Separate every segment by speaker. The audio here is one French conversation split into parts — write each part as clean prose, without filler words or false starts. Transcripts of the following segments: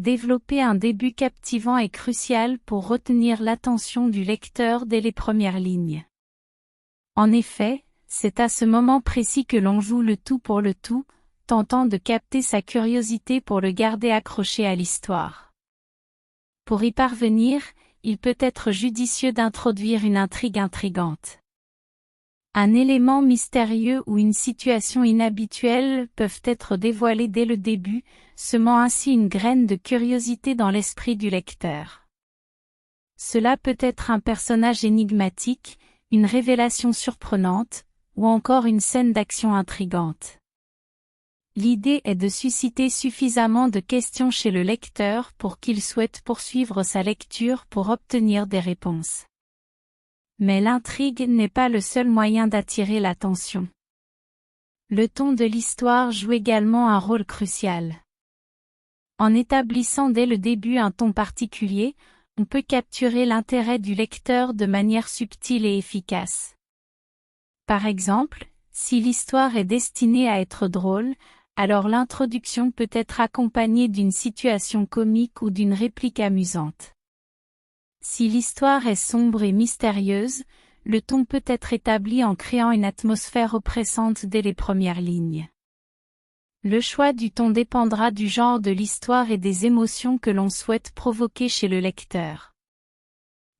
Speaker 1: développer un début captivant est crucial pour retenir l'attention du lecteur dès les premières lignes. En effet, c'est à ce moment précis que l'on joue le tout pour le tout, tentant de capter sa curiosité pour le garder accroché à l'histoire. Pour y parvenir, il peut être judicieux d'introduire une intrigue intrigante. Un élément mystérieux ou une situation inhabituelle peuvent être dévoilés dès le début, semant ainsi une graine de curiosité dans l'esprit du lecteur. Cela peut être un personnage énigmatique, une révélation surprenante, ou encore une scène d'action intrigante. L'idée est de susciter suffisamment de questions chez le lecteur pour qu'il souhaite poursuivre sa lecture pour obtenir des réponses. Mais l'intrigue n'est pas le seul moyen d'attirer l'attention. Le ton de l'histoire joue également un rôle crucial. En établissant dès le début un ton particulier, on peut capturer l'intérêt du lecteur de manière subtile et efficace. Par exemple, si l'histoire est destinée à être drôle, alors l'introduction peut être accompagnée d'une situation comique ou d'une réplique amusante. Si l'histoire est sombre et mystérieuse, le ton peut être établi en créant une atmosphère oppressante dès les premières lignes. Le choix du ton dépendra du genre de l'histoire et des émotions que l'on souhaite provoquer chez le lecteur.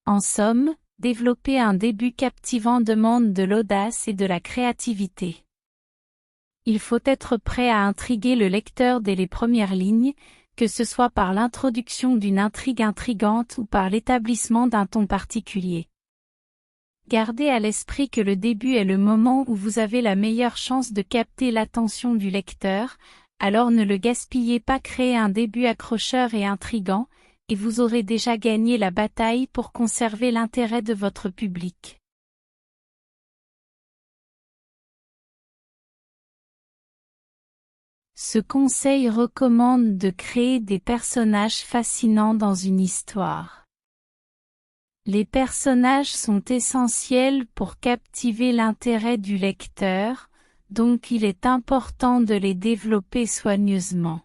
Speaker 1: En somme, développer un début captivant demande de l'audace et de la créativité. Il faut être prêt à intriguer le lecteur dès les premières lignes, que ce soit par l'introduction d'une intrigue intrigante ou par l'établissement d'un ton particulier. Gardez à l'esprit que le début est le moment où vous avez la meilleure chance de capter l'attention du lecteur, alors ne le gaspillez pas, créez un début accrocheur et intrigant, et vous aurez déjà gagné la bataille pour conserver l'intérêt de votre public. Ce conseil recommande de créer des personnages fascinants dans une histoire. Les personnages sont essentiels pour captiver l'intérêt du lecteur, donc il est important de les développer soigneusement.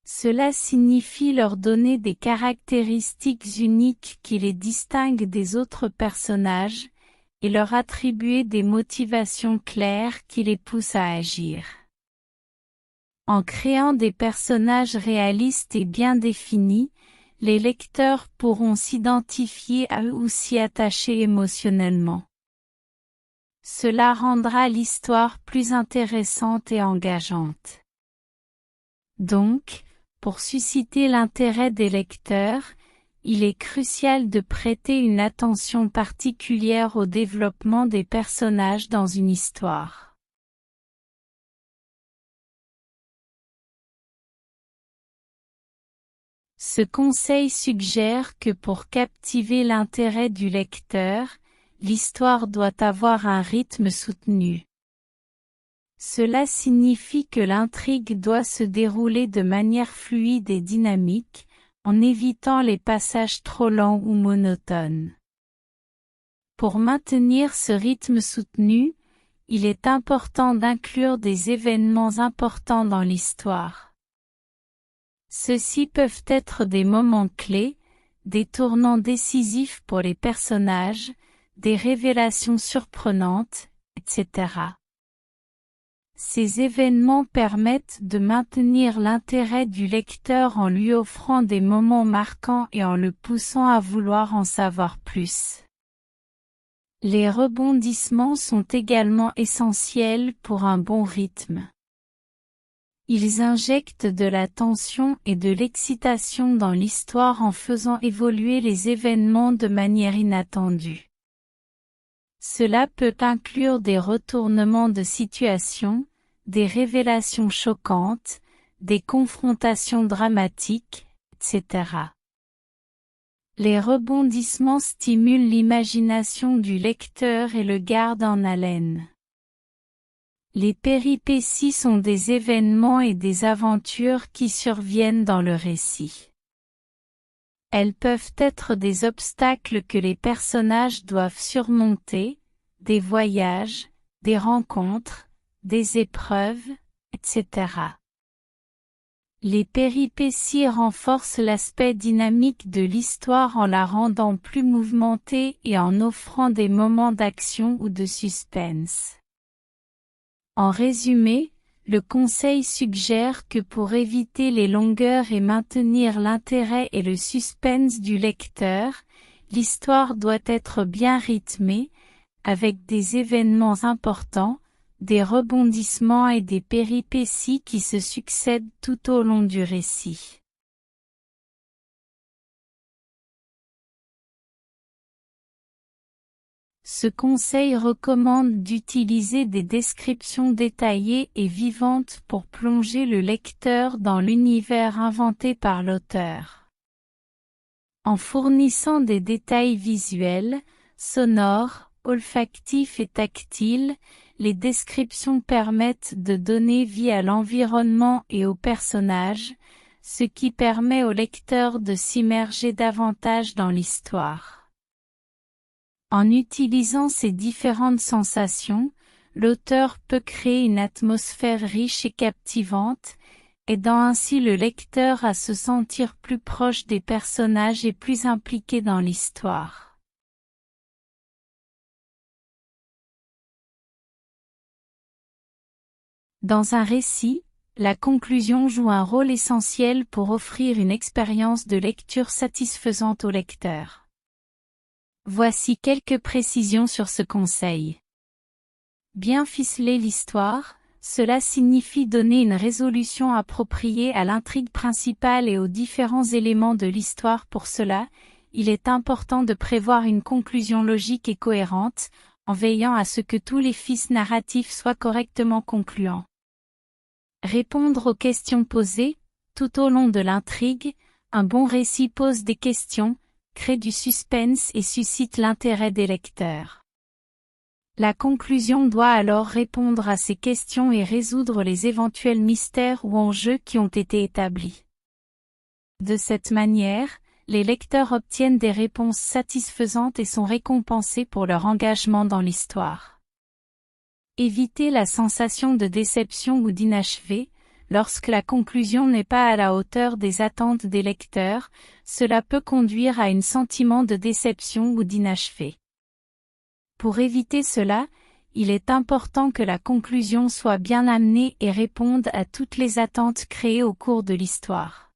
Speaker 1: Cela signifie leur donner des caractéristiques uniques qui les distinguent des autres personnages, et leur attribuer des motivations claires qui les poussent à agir. En créant des personnages réalistes et bien définis, les lecteurs pourront s'identifier à eux ou s'y attacher émotionnellement. Cela rendra l'histoire plus intéressante et engageante. Donc, pour susciter l'intérêt des lecteurs, il est crucial de prêter une attention particulière au développement des personnages dans une histoire. Ce conseil suggère que pour captiver l'intérêt du lecteur, l'histoire doit avoir un rythme soutenu. Cela signifie que l'intrigue doit se dérouler de manière fluide et dynamique, en évitant les passages trop lents ou monotones. Pour maintenir ce rythme soutenu, il est important d'inclure des événements importants dans l'histoire. Ceux-ci peuvent être des moments clés, des tournants décisifs pour les personnages, des révélations surprenantes, etc. Ces événements permettent de maintenir l'intérêt du lecteur en lui offrant des moments marquants et en le poussant à vouloir en savoir plus. Les rebondissements sont également essentiels pour un bon rythme. Ils injectent de la tension et de l'excitation dans l'histoire en faisant évoluer les événements de manière inattendue. Cela peut inclure des retournements de situation, des révélations choquantes, des confrontations dramatiques, etc. Les rebondissements stimulent l'imagination du lecteur et le gardent en haleine. Les péripéties sont des événements et des aventures qui surviennent dans le récit. Elles peuvent être des obstacles que les personnages doivent surmonter, des voyages, des rencontres, des épreuves, etc. Les péripéties renforcent l'aspect dynamique de l'histoire en la rendant plus mouvementée et en offrant des moments d'action ou de suspense. En résumé, le conseil suggère que pour éviter les longueurs et maintenir l'intérêt et le suspense du lecteur, l'histoire doit être bien rythmée, avec des événements importants, des rebondissements et des péripéties qui se succèdent tout au long du récit. Ce conseil recommande d'utiliser des descriptions détaillées et vivantes pour plonger le lecteur dans l'univers inventé par l'auteur. En fournissant des détails visuels, sonores, olfactifs et tactiles, les descriptions permettent de donner vie à l'environnement et aux personnages, ce qui permet au lecteur de s'immerger davantage dans l'histoire. En utilisant ces différentes sensations, l'auteur peut créer une atmosphère riche et captivante, aidant ainsi le lecteur à se sentir plus proche des personnages et plus impliqué dans l'histoire. Dans un récit, la conclusion joue un rôle essentiel pour offrir une expérience de lecture satisfaisante au lecteur. Voici quelques précisions sur ce conseil. Bien ficeler l'histoire, cela signifie donner une résolution appropriée à l'intrigue principale et aux différents éléments de l'histoire. Pour cela, il est important de prévoir une conclusion logique et cohérente, en veillant à ce que tous les fils narratifs soient correctement concluants. Répondre aux questions posées, tout au long de l'intrigue, un bon récit pose des questions, crée du suspense et suscite l'intérêt des lecteurs. La conclusion doit alors répondre à ces questions et résoudre les éventuels mystères ou enjeux qui ont été établis. De cette manière, les lecteurs obtiennent des réponses satisfaisantes et sont récompensés pour leur engagement dans l'histoire. Éviter la sensation de déception ou d'inachevé. Lorsque la conclusion n'est pas à la hauteur des attentes des lecteurs, cela peut conduire à un sentiment de déception ou d'inachevé. Pour éviter cela, il est important que la conclusion soit bien amenée et réponde à toutes les attentes créées au cours de l'histoire.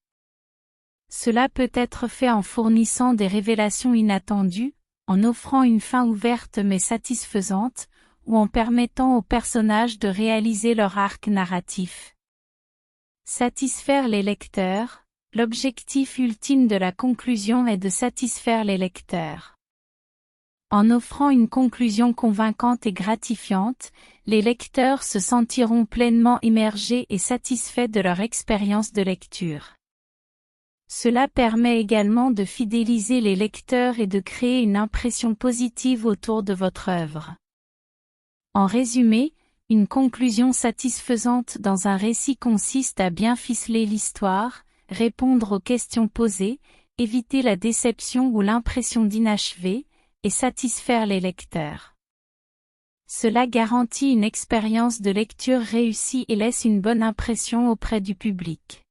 Speaker 1: Cela peut être fait en fournissant des révélations inattendues, en offrant une fin ouverte mais satisfaisante, ou en permettant aux personnages de réaliser leur arc narratif. Satisfaire les lecteurs. L'objectif ultime de la conclusion est de satisfaire les lecteurs. En offrant une conclusion convaincante et gratifiante, les lecteurs se sentiront pleinement immergés et satisfaits de leur expérience de lecture. Cela permet également de fidéliser les lecteurs et de créer une impression positive autour de votre œuvre. En résumé, une conclusion satisfaisante dans un récit consiste à bien ficeler l'histoire, répondre aux questions posées, éviter la déception ou l'impression d'inachevé, et satisfaire les lecteurs. Cela garantit une expérience de lecture réussie et laisse une bonne impression auprès du public.